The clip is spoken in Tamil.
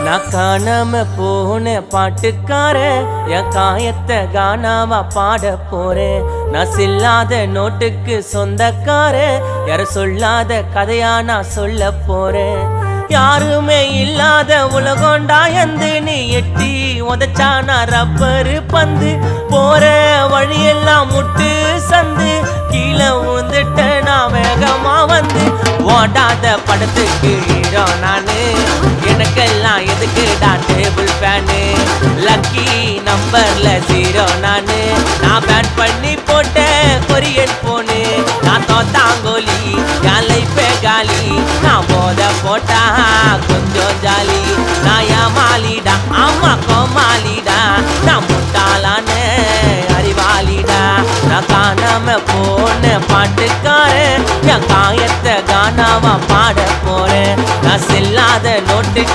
நான் காணாம போன பாட்டுக்காரன் என் காயத்தை காணாம பாட போறேன். நான் செல்லாத நோட்டுக்கு சொந்தக்காரன் யார சொல்லாத கதையா நான் சொல்ல போறேன். யாருமே இல்லாத உலகோண்டா எந்து நீ எட்டி உதச்சானா ரப்பரு பந்து போற வழியெல்லாம் முட்டு சந்து கீழே உந்துட்ட நான் வேகமா வந்து ஓடாத படத்துக்கு ஹீரோ நானு எனக்கெல்லாம் எதுக்குடா டேபிள் ஃபேனு லக்கி நம்பர்ல 0 நானு நான் பேன் பண்ணி போட்ட கொரியன் போனு நான் தோத்தாங்கோலி என் லைஃபே காலி நான் போத போட்டா